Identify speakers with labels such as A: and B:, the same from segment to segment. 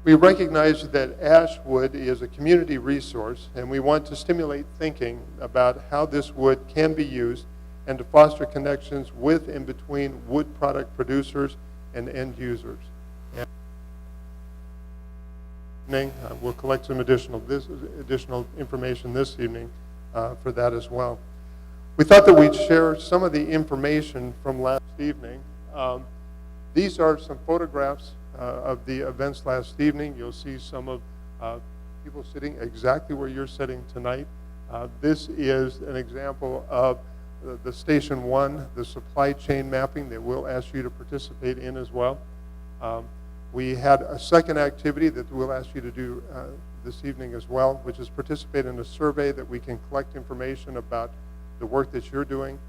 A: We recognize that ash wood is a community resource, and we want to stimulate thinking about how this wood can be used and to foster connections with and between wood product producers and end users. And we'll collect some additional information this evening for that as well. We thought that we'd share some of the information from last evening. These are some photographs of the events last evening. You'll see some of people sitting exactly where you're sitting tonight. This is an example of the Station 1, the supply chain mapping that we'll ask you to participate in as well. We had a second activity that we'll ask you to do this evening as well, which is participate in a survey that we can collect information about the work that you're doing.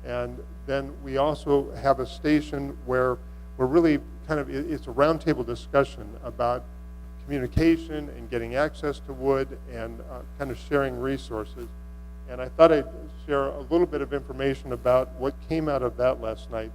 A: And then we also have a station where we're really it's a roundtable discussion about communication and getting access to wood and kind of sharing resources. And I thought I'd share a little bit of information about what came out of that last night.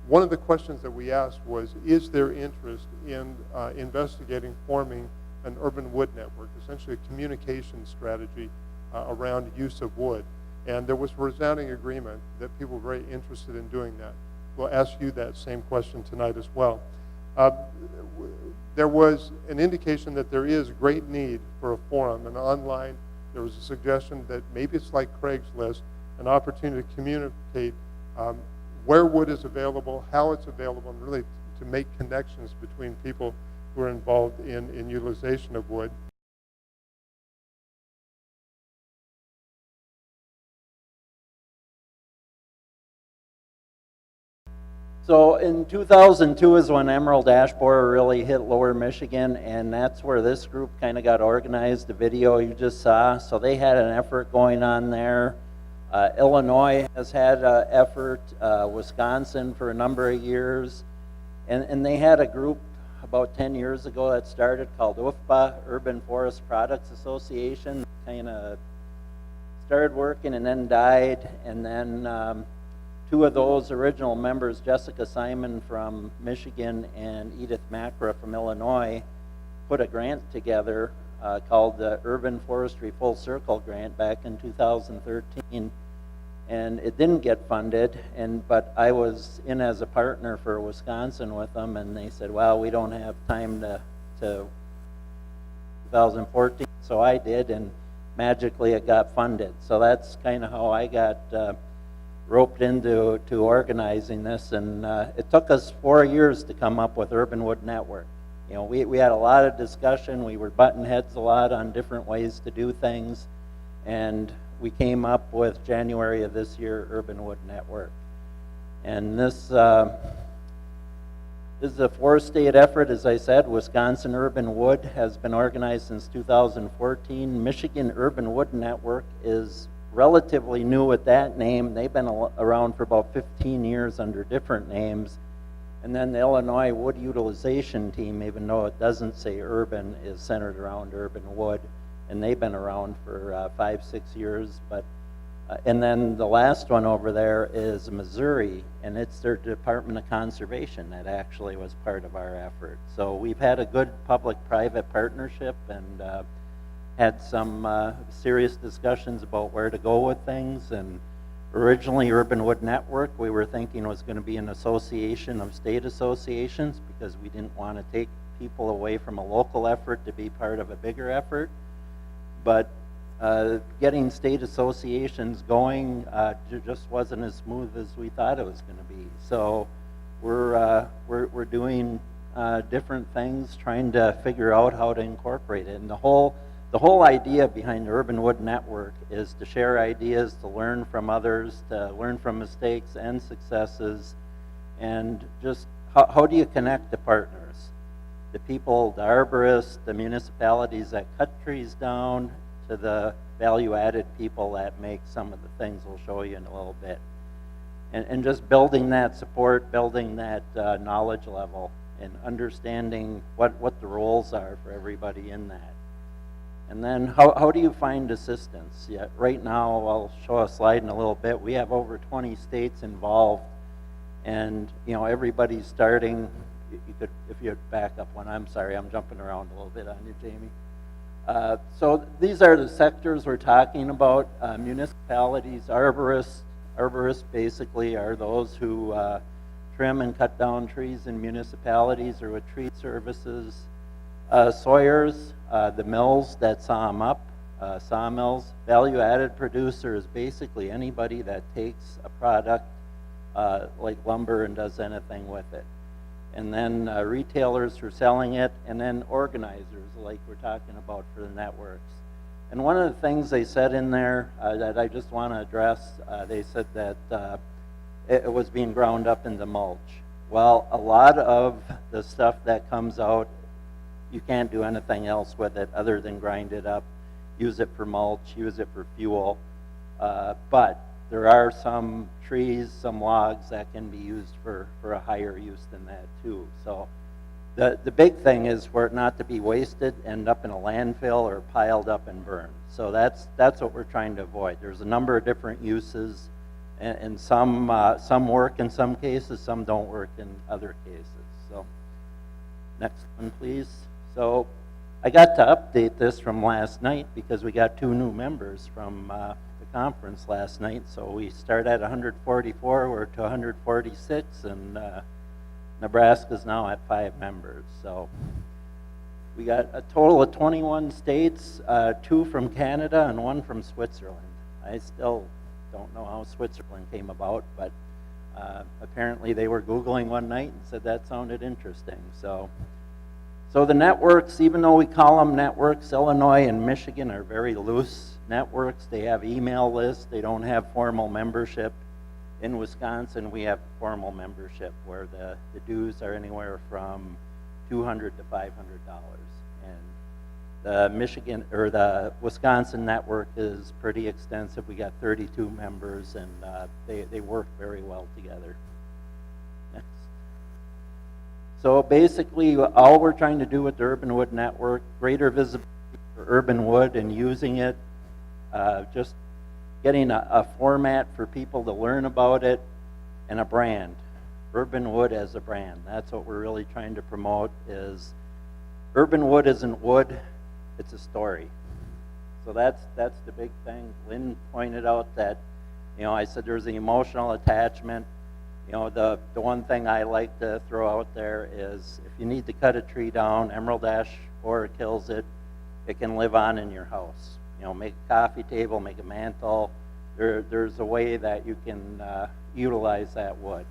A: One of the questions that we asked was, is there interest in investigating forming an urban wood network, essentially a communication strategy around use of wood? And there was resounding agreement that people were very interested in doing that. We'll ask you that same question tonight as well. There was an indication that there is great need for a forum, and online there was a suggestion that maybe it's like Craigslist, an opportunity to communicate where wood is available, how it's available, and really to make connections between people who are involved in utilization of wood.
B: So in 2002 is when emerald ash borer really hit lower Michigan, and that's where this group kind of got organized, the video you just saw. So they had an effort going on there. Illinois has had an effort, Wisconsin for a number of years. And they had a group about 10 years ago that started called UFPA, Urban Forest Products Association. Kind of started working and then died, and then two of those original members, Jessica Simon from Michigan and Edith Macra from Illinois, put a grant together called the Urban Forestry Full Circle Grant back in 2013. And it didn't get funded, but I was in as a partner for Wisconsin with them, and they said, well, we don't have time to 2014, so I did, and magically it got funded. So that's kind of how I got roped into organizing this, and it took us 4 years to come up with Urban Wood Network. You know, we had a lot of discussion. We were butting heads a lot on different ways to do things, and we came up with January of this year, Urban Wood Network. And this is a four-state effort, as I said. Wisconsin Urban Wood has been organized since 2014. Michigan Urban Wood Network is relatively new with that name. They've been around for about 15 years under different names. And then the Illinois Wood Utilization Team, even though it doesn't say urban, is centered around urban wood. And they've been around for 5-6 years. And then the last one over there is Missouri, and it's their Department of Conservation that actually was part of our effort. So we've had a good public-private partnership, and had some serious discussions about where to go with things. And originally Urban Wood Network, we were thinking was going to be an association of state associations, because we didn't want to take people away from a local effort to be part of a bigger effort. But getting state associations going just wasn't as smooth as we thought it was going to be. So we're doing different things, trying to figure out how to incorporate it. And the whole idea behind the Urban Wood Network is to share ideas, to learn from others, to learn from mistakes and successes, and just how do you connect the partners? The people, the arborists, the municipalities that cut trees down, to the value-added people that make some of the things we'll show you in a little bit. And just building that support, building that knowledge level, and understanding what the roles are for everybody in that. And then how do you find assistance? Yeah, right now, I'll show a slide in a little bit. We have over 20 states involved, and you know, everybody's starting you could, if you'd back up one, I'm sorry, I'm jumping around a little bit on you, Jamie. So these are the sectors we're talking about. Municipalities, arborists basically are those who trim and cut down trees in municipalities or with tree services. Sawyers, the mills that saw them up, sawmills. Value-added producer is basically anybody that takes a product like lumber and does anything with it. And then retailers for selling it, and then organizers like we're talking about for the networks. And one of the things they said in there that I just want to address, they said that it was being ground up into mulch. Well, a lot of the stuff that comes out, you can't do anything else with it other than grind it up, use it for mulch, use it for fuel. But there are some trees, some logs that can be used for a higher use than that too. So the big thing is for it not to be wasted, end up in a landfill or piled up and burned. So that's what we're trying to avoid. There's a number of different uses, and some work in some cases, some don't work in other cases. So next one, please. So I got to update this from last night because we got 2 new members from the conference last night. So we start at 144, we're to 146, and Nebraska's now at 5 members. So we got a total of 21 states, 2 from Canada and 1 from Switzerland. I still don't know how Switzerland came about, but apparently they were Googling one night and said that sounded interesting. So the networks, even though we call them networks, Illinois and Michigan are very loose networks. They have email lists. They don't have formal membership. In Wisconsin, we have formal membership where the dues are anywhere from $200 to $500. And the Michigan or the Wisconsin network is pretty extensive. We got 32 members, and they work very well together. Next. So basically, all we're trying to do with the Urban Wood Network, greater visibility for urban wood and using it, just getting a format for people to learn about it, and a brand. Urban Wood as a brand. That's what we're really trying to promote is urban wood isn't wood, it's a story. So that's the big thing. Lynn pointed out that, I said there's the emotional attachment. The one thing I like to throw out there is if you need to cut a tree down, emerald ash borer kills it, it can live on in your house. Make a coffee table, make a mantle. There's a way that you can utilize that wood.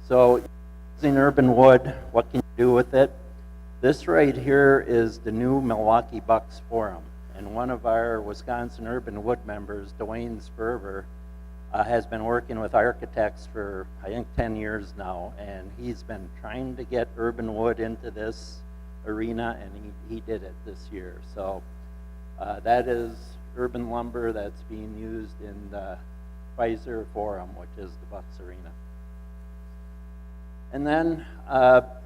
B: So using urban wood, what can you do with it? This right here is the new Milwaukee Bucks Forum. And one of our Wisconsin Urban Wood members, Dwayne Sperber, has been working with architects for, I think, 10 years now, and he's been trying to get urban wood into this arena, and he did it this year. So that is urban lumber that's being used in the Pfizer Forum, which is the Bucks Arena. And then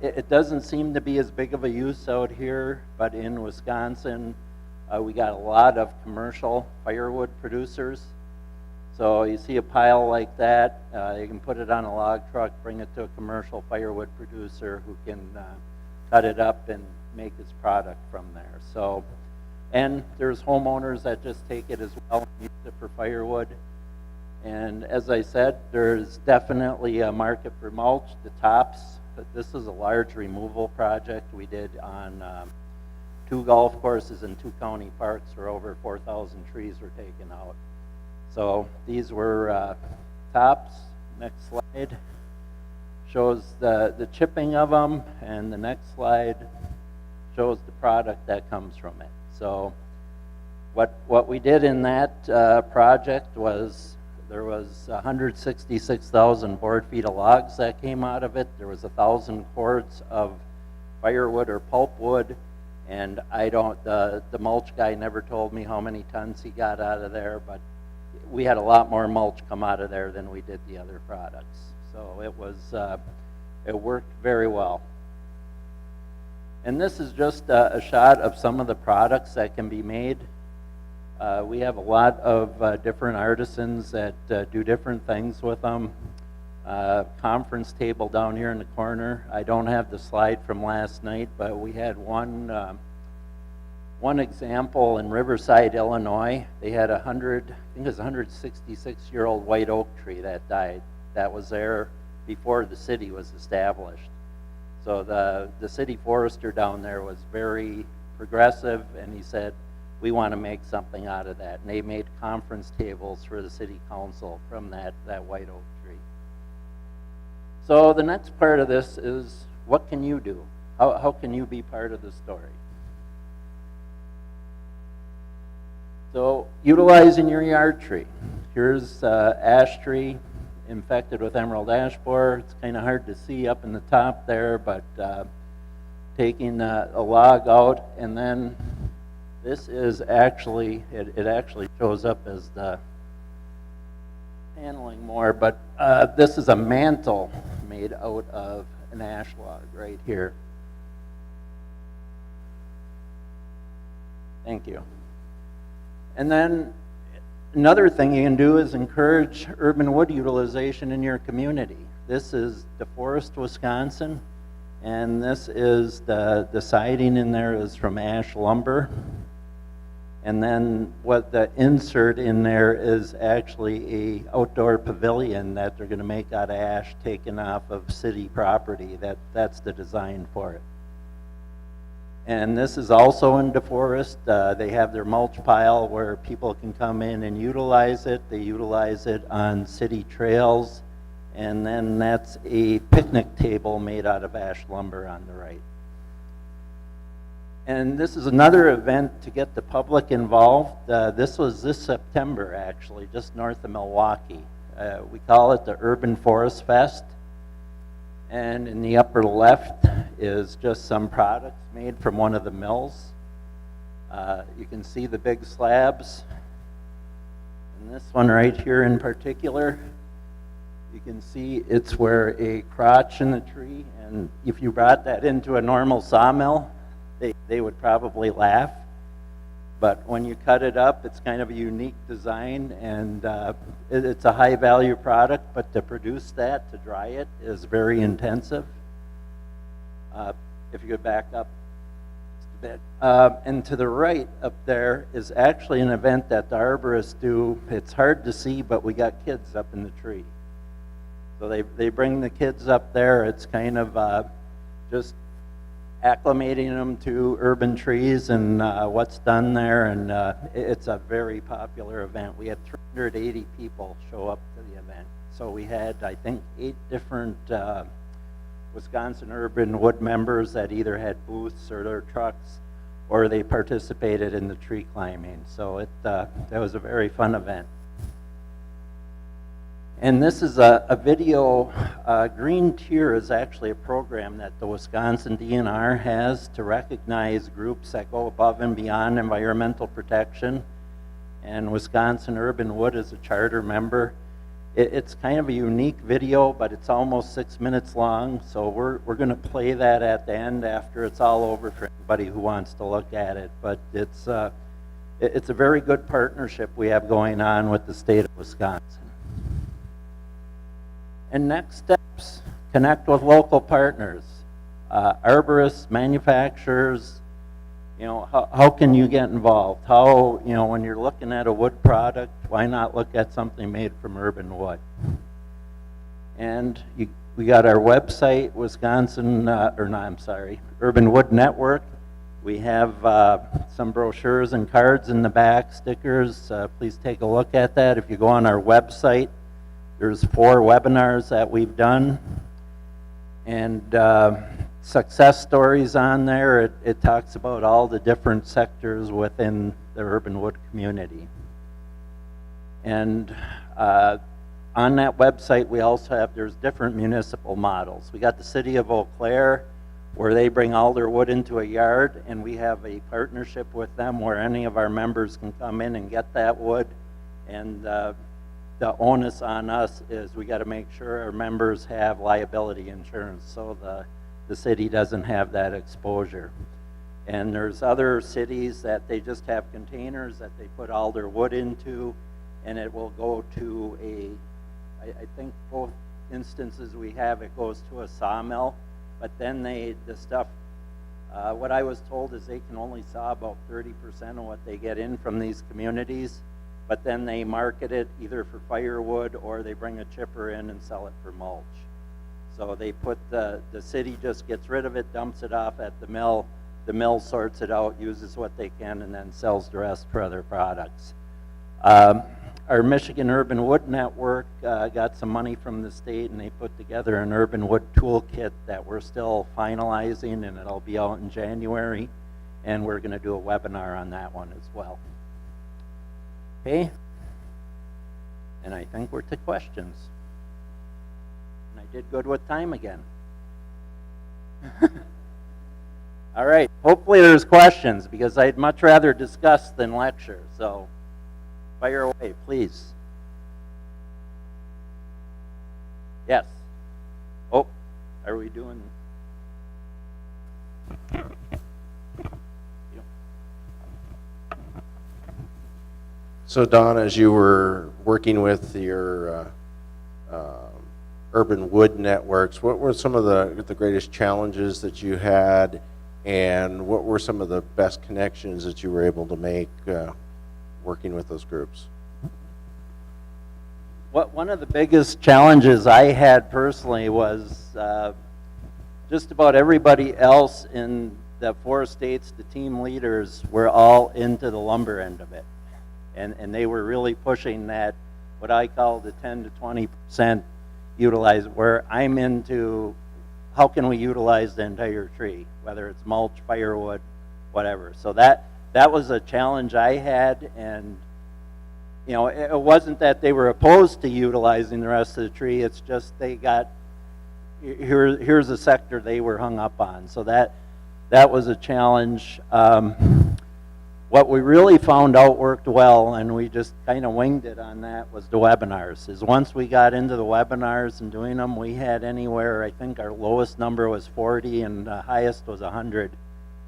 B: it doesn't seem to be as big of a use out here, but in Wisconsin, we got a lot of commercial firewood producers. So you see a pile like that, you can put it on a log truck, bring it to a commercial firewood producer who can cut it up and make his product from there. So, and there's homeowners that just take it as well and use it for firewood. And as I said, there's definitely a market for mulch, the tops. But this is a large removal project we did on 2 golf courses and 2 county parks where over 4,000 trees were taken out. So these were tops. Next slide shows the chipping of them, and the next slide shows the product that comes from it. So what we did in that project was there was 166,000 board feet of logs that came out of it. There was 1,000 cords of firewood or pulpwood, and the mulch guy never told me how many tons he got out of there, but we had a lot more mulch come out of there than we did the other products. So it worked very well. And this is just a shot of some of the products that can be made. We have a lot of different artisans that do different things with them. conference table down here in the corner. I don't have the slide from last night, but we had one example in Riverside, Illinois. They had I think it was a 166-year-old white oak tree that died. That was there before the city was established. So the city forester down there was very progressive, and he said, we want to make something out of that. And they made conference tables for the city council from that white oak tree. So the next part of this is, what can you do? How can you be part of the story? So utilizing your yard tree. Here's ash tree infected with emerald ash borer. It's kind of hard to see up in the top there, but taking a log out, and then this is actually, it actually shows up as the paneling more, but this is a mantle made out of an ash log right here. Thank you. And then another thing you can do is encourage urban wood utilization in your community. This is DeForest, Wisconsin, and this is the siding in there is from ash lumber. And then what the insert in there is actually a outdoor pavilion that they're going to make out of ash taken off of city property. That's the design for it. And this is also in DeForest. They have their mulch pile where people can come in and utilize it. They utilize it on city trails. And then that's a picnic table made out of ash lumber on the right. And this is another event to get the public involved. This was this September, actually, just north of Milwaukee. We call it the Urban Forest Fest. And in the upper left is just some products made from one of the mills. You can see the big slabs. And this one right here in particular, you can see it's where a crotch in the tree, and if you brought that into a normal sawmill, they would probably laugh. But when you cut it up, it's kind of a unique design, and it's a high value product, but to produce that, to dry it, is very intensive. If you go back up just a bit. And to the right up there is actually an event that the arborists do. It's hard to see, but we got kids up in the tree. So they bring the kids up there. It's kind of just acclimating them to urban trees and what's done there, and it's a very popular event. We had 380 people show up to the event. So we had, I think, 8 different Wisconsin Urban Wood members that either had booths or their trucks, or they participated in the tree climbing. So that was a very fun event. And this is a video. Green Tier is actually a program that the Wisconsin DNR has to recognize groups that go above and beyond environmental protection. And Wisconsin Urban Wood is a charter member. It's kind of a unique video, but it's almost 6 minutes long. So we're going to play that at the end after it's all over for anybody who wants to look at it. But it's a very good partnership we have going on with the state of Wisconsin. And next steps, connect with local partners, arborists, manufacturers. You know, how can you get involved? How, you know, when you're looking at a wood product, why not look at something made from urban wood? And we got our website, Urban Wood Network. We have some brochures and cards in the back, stickers. Please take a look at that. If you go on our website, there's 4 webinars that we've done, and success stories on there. It talks about all the different sectors within the urban wood community. And on that website, we also have, there's different municipal models. We got the city of Eau Claire, where they bring all their wood into a yard, and we have a partnership with them where any of our members can come in and get that wood. And the onus on us is we got to make sure our members have liability insurance so the city doesn't have that exposure. And there's other cities that they just have containers that they put all their wood into, and it will go to I think both instances we have, it goes to a sawmill, but then the stuff, what I was told is they can only saw about 30% of what they get in from these communities, but then they market it either for firewood or they bring a chipper in and sell it for mulch. So they put the city just gets rid of it, dumps it off at the mill sorts it out, uses what they can, and then sells the rest for other products. Our Michigan Urban Wood Network got some money from the state, and they put together an urban wood toolkit that we're still finalizing, and it'll be out in January, and we're going to do a webinar on that one as well. Okay, and I think we're to questions. And I did good with time again. All right, hopefully there's questions, because I'd much rather discuss than lecture, so fire away, please. Yes. Oh, are we doing?
C: So Don, as you were working with your urban wood networks, what were some of the greatest challenges that you had, and what were some of the best connections that you were able to make working with those groups?
B: One of the biggest challenges I had personally was just about everybody else in the 4 states, the team leaders, were all into the lumber end of it. And they were really pushing that, what I call the 10 to 20% utilize, where I'm into how can we utilize the entire tree, whether it's mulch, firewood, whatever. So that was a challenge I had, and you know, it wasn't that they were opposed to utilizing the rest of the tree, it's just they got, here's a sector they were hung up on. So that was a challenge. What we really found out worked well, and we just kind of winged it on that, was the webinars. Is once we got into the webinars and doing them, we had anywhere, I think our lowest number was 40 and the highest was 100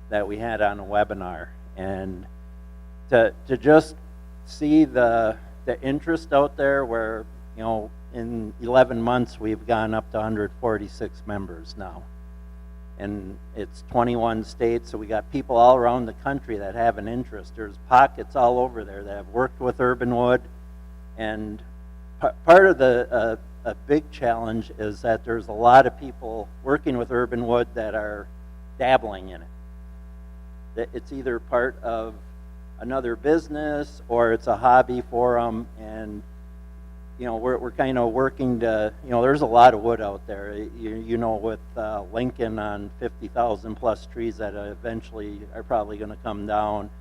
B: that we had on a webinar. And to just see the interest out there, where, you know, in 11 months we've gone up to 146 members now. And it's 21 states, so we got people all around the country that have an interest. There's pockets all over there that have worked with urban wood, and part of a big challenge is that there's a lot of people working with urban wood that are dabbling in it. That it's either part of another business or it's a hobby for them, and you know, we're kind of working to, you know, there's a lot of wood out there. You know, with Lincoln on 50,000 plus trees that eventually are probably going to come down,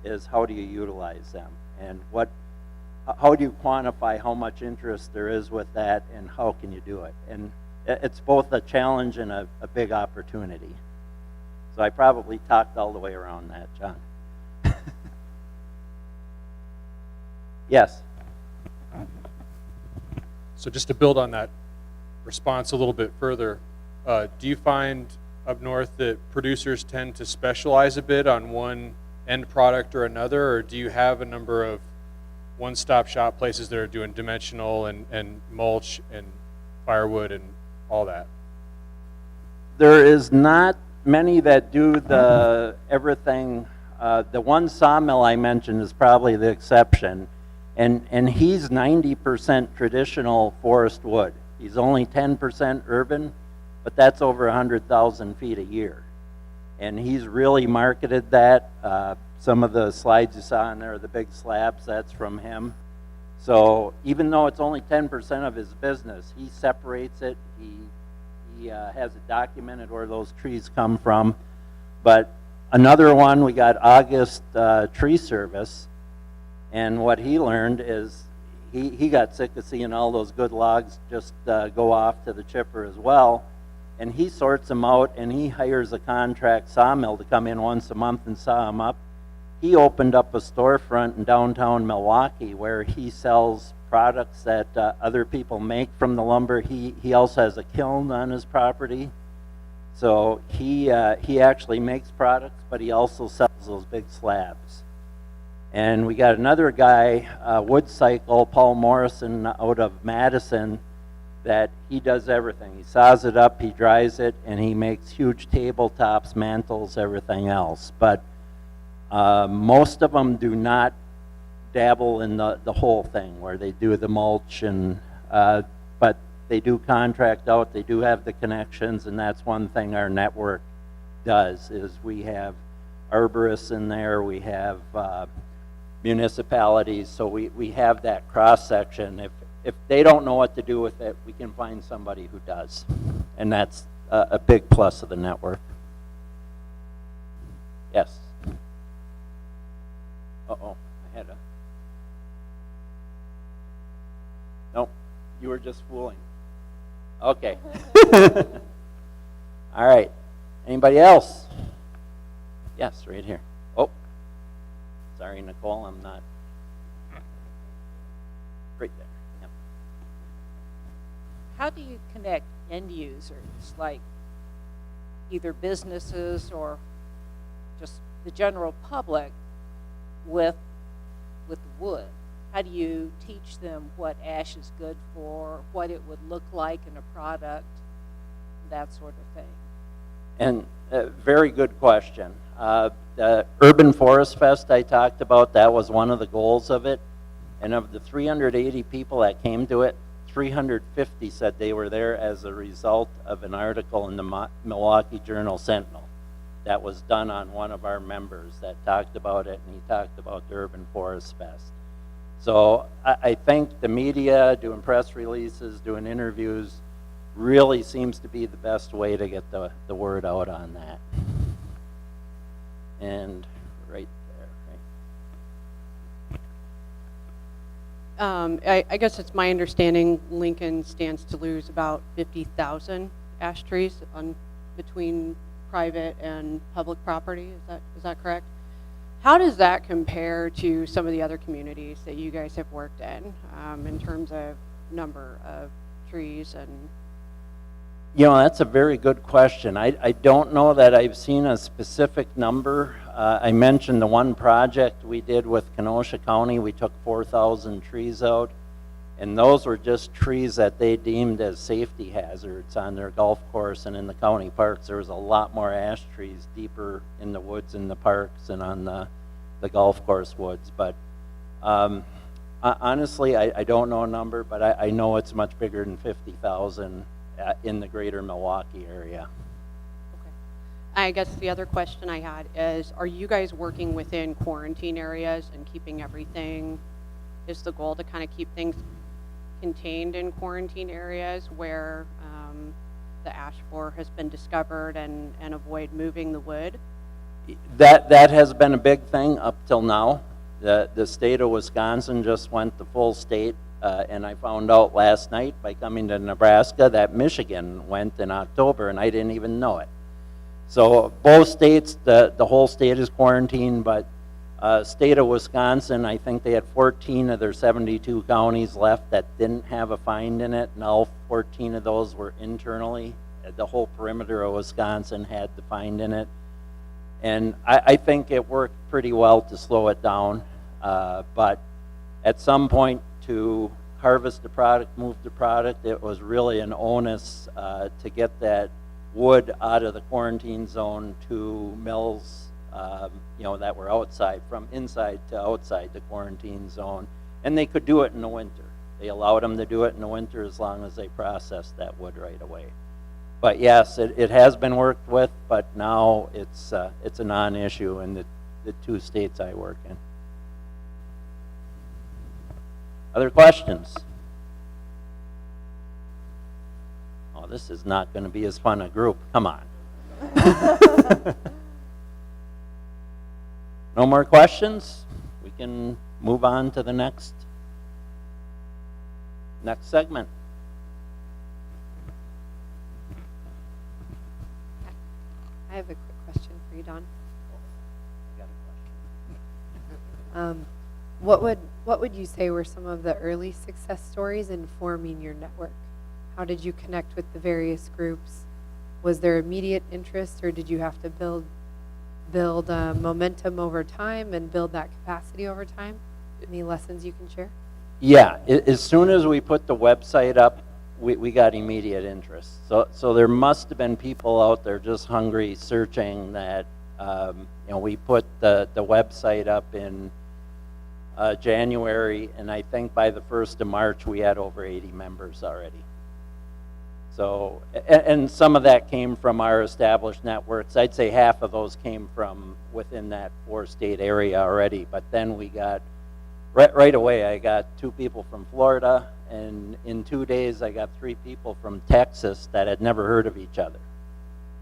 B: is how do you utilize them? And how do you quantify how much interest there is with that, and how can you do it? And it's both a challenge and a big opportunity. So I probably talked all the way around that, John. Yes.
D: So just to build on that response a little bit further, do you find up north that producers tend to specialize a bit on one end product or another, or do you have a number of one-stop shop places that are doing dimensional and mulch and firewood and all that?
B: There is not many that do the everything. The one sawmill I mentioned is probably the exception. And he's 90% traditional forest wood. He's only 10% urban, but that's over 100,000 feet a year. And he's really marketed that. Some of the slides you saw in there, the big slabs, that's from him. So even though it's only 10% of his business, he separates it. He has it documented where those trees come from. But another one, we got August Tree Service. And what he learned is he got sick of seeing all those good logs just go off to the chipper as well. And he sorts them out, and he hires a contract sawmill to come in once a month and saw them up. He opened up a storefront in downtown Milwaukee where he sells products that other people make from the lumber. He also has a kiln on his property. So he actually makes products, but he also sells those big slabs. And we got another guy, Wood Cycle, Paul Morrison, out of Madison, that he does everything. He saws it up, he dries it, and he makes huge tabletops, mantles, everything else. But most of them do not dabble in the whole thing where they do the mulch, and but they do contract out, they do have the connections, and that's one thing our network does, is we have arborists in there, we have municipalities, so we have that cross-section. If they don't know what to do with it, we can find somebody who does, and that's a big plus of the network. Yes. Uh-oh, I had a... Nope, you were just fooling. Okay. All right. Anybody else? Yes, right here. Oh, sorry, Nicole, I'm not. Right there. Yep.
E: How do you connect end users, like either businesses or just the general public, with the wood? How do you teach them what ash is good for, what it would look like in a product, that sort of thing?
B: And very good question. The Urban Forest Fest I talked about, that was one of the goals of it. And of the 380 people that came to it, 350 said they were there as a result of an article in the Milwaukee Journal Sentinel that was done on one of our members that talked about it, and he talked about the Urban Forest Fest. So I think the media, doing press releases, doing interviews, really seems to be the best way to get the word out on that. And right there, right?
F: I guess it's my understanding Lincoln stands to lose about 50,000 ash trees between private and public property. Is that correct? How does that compare to some of the other communities that you guys have worked in terms of number of trees and?
B: You know, that's a very good question. I don't know that I've seen a specific number. I mentioned the one project we did with Kenosha County. We took 4,000 trees out, and those were just trees that they deemed as safety hazards on their golf course and in the county parks. There was a lot more ash trees deeper in the woods in the parks and on the golf course woods. But honestly, I don't know a number, but I know it's much bigger than 50,000 in the greater Milwaukee area.
F: Okay. I guess the other question I had is, are you guys working within quarantine areas and keeping everything? Is the goal to kind of keep things contained in quarantine areas where the ash borer has been discovered and avoid moving the wood?
B: That has been a big thing up till now. The state of Wisconsin just went the full state, and I found out last night by coming to Nebraska that Michigan went in October, and I didn't even know it. So both states, the whole state is quarantined, but state of Wisconsin, I think they had 14 of their 72 counties left that didn't have a find in it, and all 14 of those were internally. The whole perimeter of Wisconsin had the find in it. And I think it worked pretty well to slow it down, but at some point to harvest the product, move the product, it was really an onus to get that wood out of the quarantine zone to mills that were outside, from inside to outside the quarantine zone. And they could do it in the winter. They allowed them to do it in the winter as long as they processed that wood right away. But yes, it has been worked with, but now it's a non-issue in the two states I work in. Other questions? Oh, this is not going to be as fun a group. Come on. No more questions? We can move on to the next segment.
G: I have a quick question for you, Don.
B: I got a question.
G: What would you say were some of the early success stories in forming your network? How did you connect with the various groups? Was there immediate interest, or did you have to build momentum over time and build that capacity over time? Any lessons you can share?
B: Yeah, as soon as we put the website up, we got immediate interest. So there must have been people out there just hungry, searching that, we put the website up in January, and I think by the 1st of March, we had over 80 members already. So, and some of that came from our established networks. I'd say half of those came from within that 4-state area already, but then we got, right away, I got 2 people from Florida, and in 2 days, I got 3 people from Texas that had never heard of each other.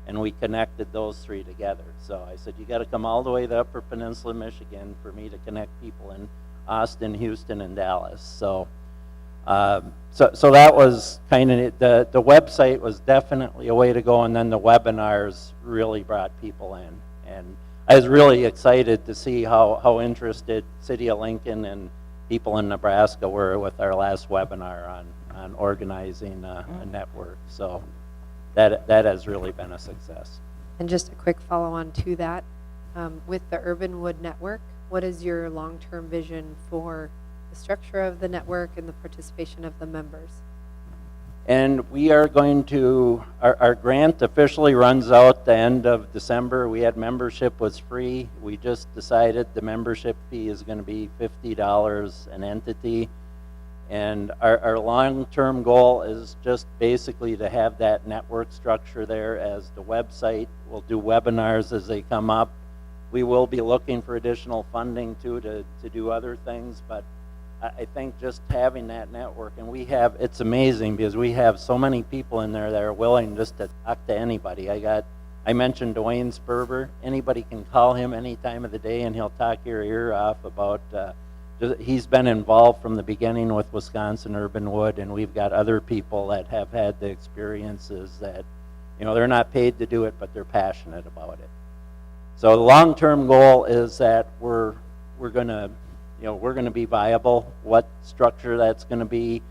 B: And we connected those 3 together. So I said, you got to come all the way to the Upper Peninsula, Michigan for me to connect people in Austin, Houston, and Dallas. So that was kind of, the website was definitely a way to go, and then the webinars really brought people in. And I was really excited to see how interested City of Lincoln and people in Nebraska were with our last webinar on organizing a network. So that has really been a success.
G: And just a quick follow-on to that, with the Urban Wood Network, what is your long-term vision for the structure of the network and the participation of the members?
B: And we are going to, our grant officially runs out the end of December. We had membership was free. We just decided the membership fee is going to be $50 an entity. And our long-term goal is just basically to have that network structure there as the website. We'll do webinars as they come up. We will be looking for additional funding too to do other things, but I think just having that network, and it's amazing because we have so many people in there that are willing just to talk to anybody. I mentioned Dwayne Sperber. Anybody can call him any time of the day and he'll talk your ear off about, he's been involved from the beginning with Wisconsin Urban Wood, and we've got other people that have had the experiences that, they're not paid to do it, but they're passionate about it. So the long-term goal is that we're going to be viable. What structure that's going to be.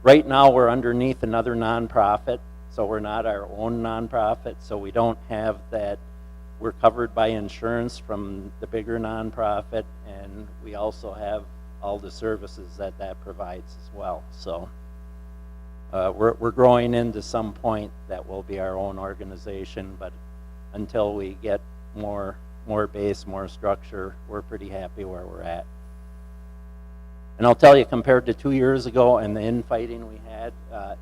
B: Right now we're underneath another nonprofit, so we're not our own nonprofit, so we don't have that. We're covered by insurance from the bigger nonprofit, and we also have all the services that provides as well. So we're growing into some point that will be our own organization, but until we get more base, more structure, we're pretty happy where we're at. And I'll tell you, compared to 2 years ago and the infighting we had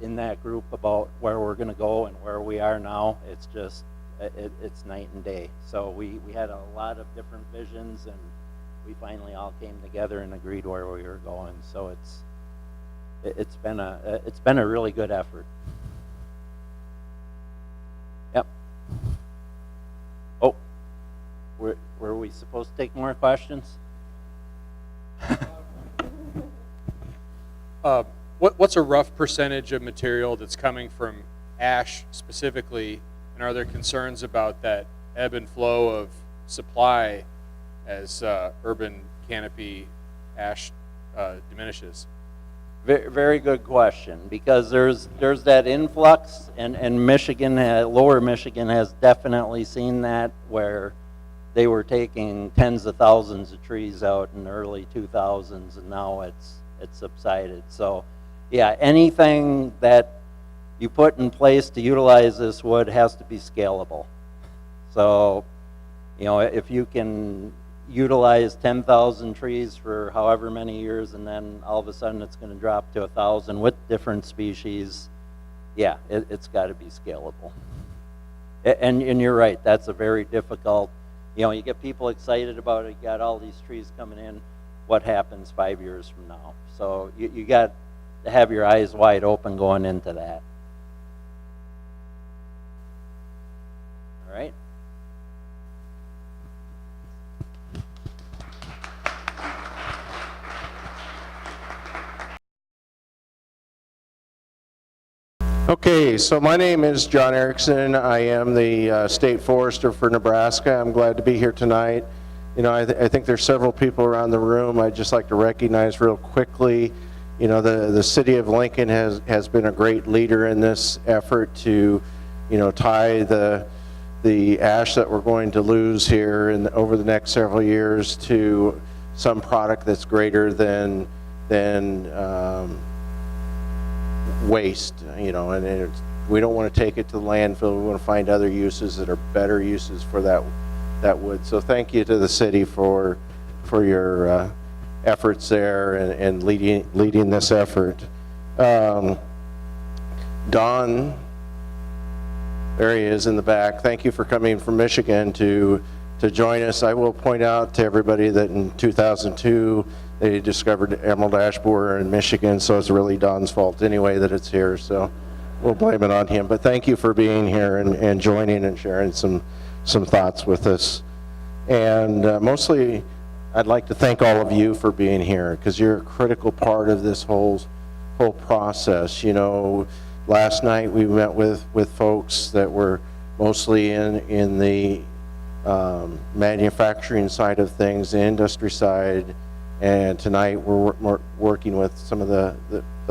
B: in that group about where we're going to go and where we are now, it's just, it's night and day. So we had a lot of different visions, and we finally all came together and agreed where we were going. So it's been a really good effort. Yep. Oh, were we supposed to take more questions?
D: What's a rough percentage of material that's coming from ash specifically, and are there concerns about that ebb and flow of supply as urban canopy ash diminishes?
B: Very, very good question, because there's that influx, and Michigan, lower Michigan has definitely seen that, where they were taking tens of thousands of trees out in the early 2000s, and now it's subsided. So yeah, anything that you put in place to utilize this wood has to be scalable. So, if you can utilize 10,000 trees for however many years, and then all of a sudden it's going to drop to 1,000 with different species, yeah, it's got to be scalable. And you're right, that's a very difficult, you get people excited about it, you got all these trees coming in, what happens 5 years from now? So you got to have your eyes wide open going into that. All right.
C: Okay, so my name is John Erickson. I am the state forester for Nebraska. I'm glad to be here tonight. I think there's several people around the room I'd just like to recognize real quickly. The city of Lincoln has been a great leader in this effort to, tie the ash that we're going to lose here over the next several years to some product that's greater than waste, and we don't want to take it to the landfill. We want to find other uses that are better uses for that wood. So thank you to the city for your efforts there and leading this effort. Don, there he is in the back. Thank you for coming from Michigan to join us. I will point out to everybody that in 2002 they discovered emerald ash borer in Michigan, so it's really Don's fault anyway that it's here, so we'll blame it on him. But thank you for being here and joining and sharing some thoughts with us. And mostly I'd like to thank all of you for being here, because you're a critical part of this whole process. Last night we met with folks that were mostly in the manufacturing side of things, the industry side, and tonight we're working with some of the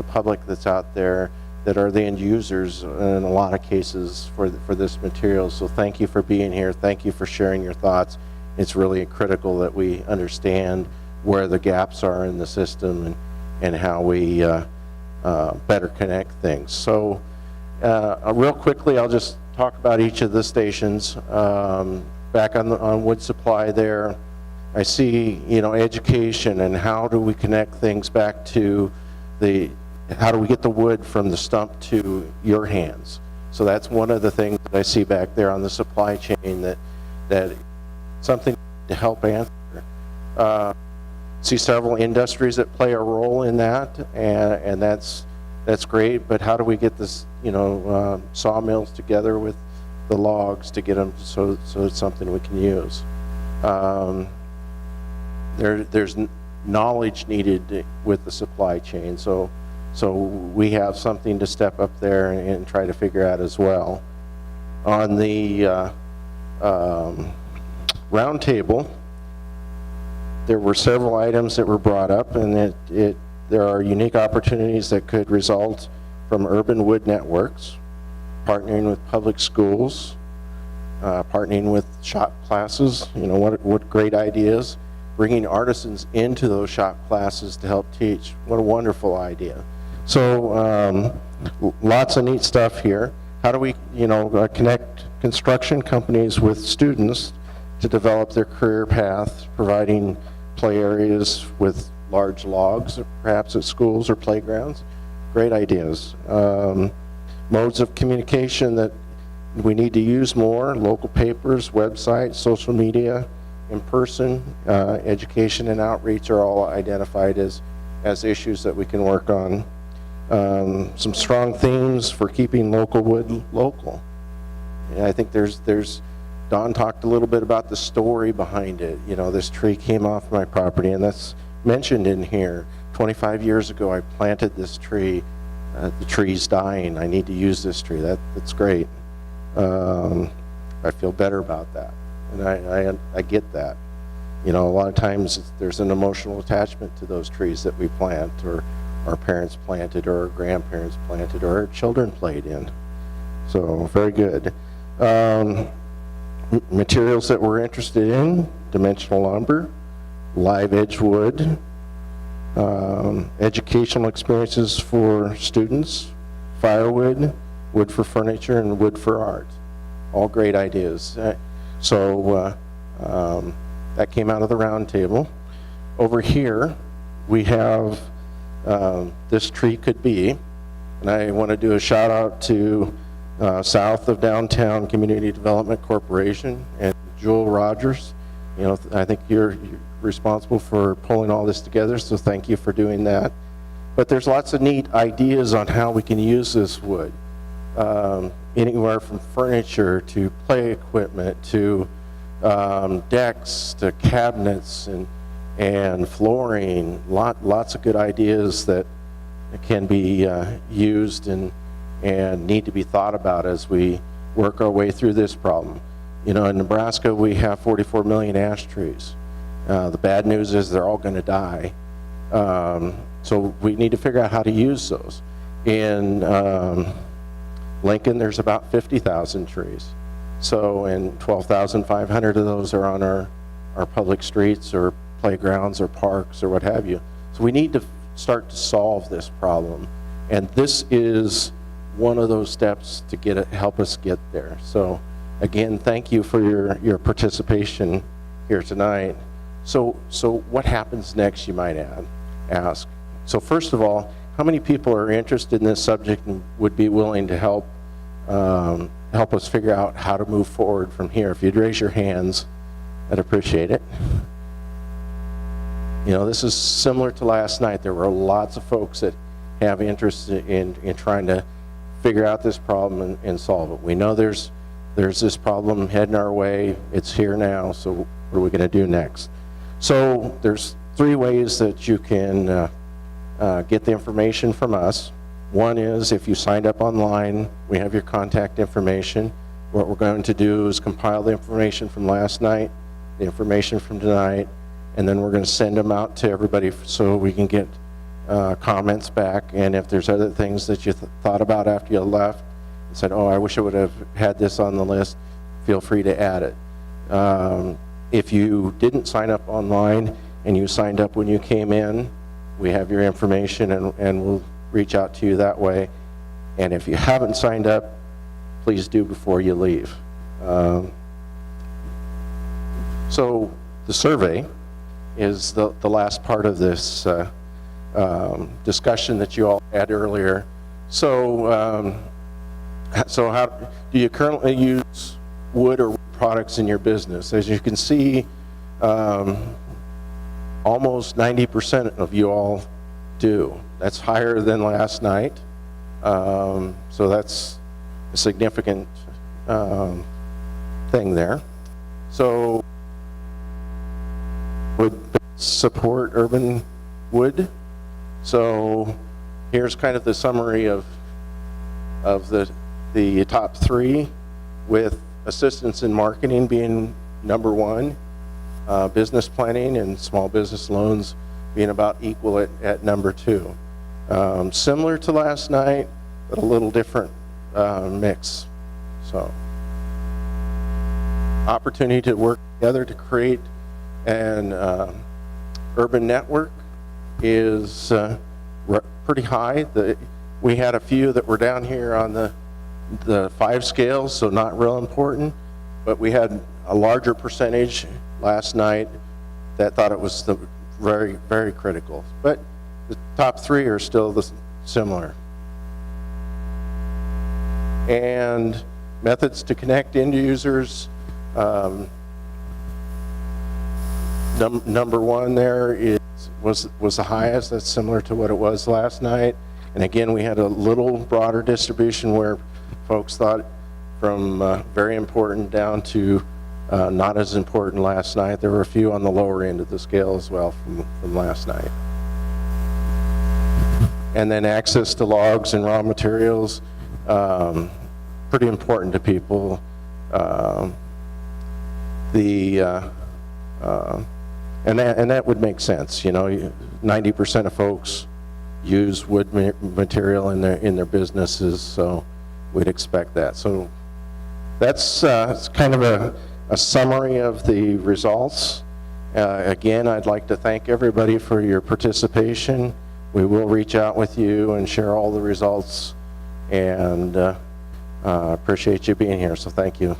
C: public that's out there that are the end users in a lot of cases for this material. So thank you for being here. Thank you for sharing your thoughts. It's really critical that we understand where the gaps are in the system and how we better connect things. So real quickly, I'll just talk about each of the stations. Back on wood supply there, I see, education and how do we connect things back to how do we get the wood from the stump to your hands? So that's one of the things that I see back there on the supply chain that something to help answer. See several industries that play a role in that, and that's great, but how do we get this, sawmills together with the logs to get them so it's something we can use. There's knowledge needed with the supply chain, so we have something to step up there and try to figure out as well. On the round table, there were several items that were brought up, and there are unique opportunities that could result from urban wood networks, partnering with public schools, partnering with shop classes. What great ideas. Bringing artisans into those shop classes to help teach. What a wonderful idea. So lots of neat stuff here. How do we connect construction companies with students to develop their career path, providing play areas with large logs, perhaps at schools or playgrounds? Great ideas. Modes of communication that we need to use more: local papers, websites, social media, in person, education and outreach are all identified as issues that we can work on. Some strong themes for keeping local wood local. And I think Don talked a little bit about the story behind it. This tree came off my property, and that's mentioned in here. 25 years ago, I planted this tree. The tree's dying. I need to use this tree. That's great. I feel better about that. And I get that. A lot of times there's an emotional attachment to those trees that we plant, or our parents planted, or our grandparents planted, or our children played in. So very good. Materials that we're interested in: dimensional lumber, live edge wood, educational experiences for students, firewood, wood for furniture, and wood for art. All great ideas. So that came out of the round table. Over here, we have this tree could be, and I want to do a shout out to South of Downtown Community Development Corporation and Joel Rogers. I think you're responsible for pulling all this together, so thank you for doing that. But there's lots of neat ideas on how we can use this wood. Anywhere from furniture to play equipment to decks to cabinets and flooring. Lots of good ideas that can be used and need to be thought about as we work our way through this problem. In Nebraska, we have 44 million ash trees. The bad news is they're all going to die. So we need to figure out how to use those. In Lincoln, there's about 50,000 trees. So, and 12,500 of those are on our public streets or playgrounds or parks or what have you. So we need to start to solve this problem. And this is one of those steps to help us get there. So again, thank you for your participation here tonight. So what happens next, you might ask. So first of all, how many people are interested in this subject and would be willing to help us figure out how to move forward from here? If you'd raise your hands, I'd appreciate it. You know, this is similar to last night. There were lots of folks that have interest in trying to figure out this problem and solve it. We know there's this problem heading our way. It's here now, so what are we going to do next? So there's 3 ways that you can get the information from us. One is if you signed up online, we have your contact information. What we're going to do is compile the information from last night, the information from tonight, and then we're going to send them out to everybody so we can get comments back. And if there's other things that you thought about after you left and said, oh, I wish I would have had this on the list, feel free to add it. If you didn't sign up online and you signed up when you came in, we have your information and we'll reach out to you that way. And if you haven't signed up, please do before you leave. So the survey is the last part of this discussion that you all had earlier. So how do you currently use wood or wood products in your business? As you can see, almost 90% of you all do. That's higher than last night. So that's a significant thing there. So would support urban wood. So here's kind of the summary of the top 3, with assistance in marketing being number 1, business planning and small business loans being about equal at number 2. Similar to last night, but a little different mix. So opportunity to work together to create an urban network is pretty high. We had a few that were down here on the 5 scales, so not real important, but we had a larger percentage last night that thought it was very, very critical. But the top 3 are still similar. And methods to connect end users. Number 1 there was the highest. That's similar to what it was last night. And again, we had a little broader distribution where folks thought from very important down to not as important last night. There were a few on the lower end of the scale as well from last night. And then access to logs and raw materials, pretty important to people. And that would make sense. You know, 90% of folks use wood material in their businesses, so we'd expect that. So that's kind of a summary of the results. Again, I'd like to thank everybody for your participation. We will reach out with you and share all the results, and appreciate you being here, so thank you.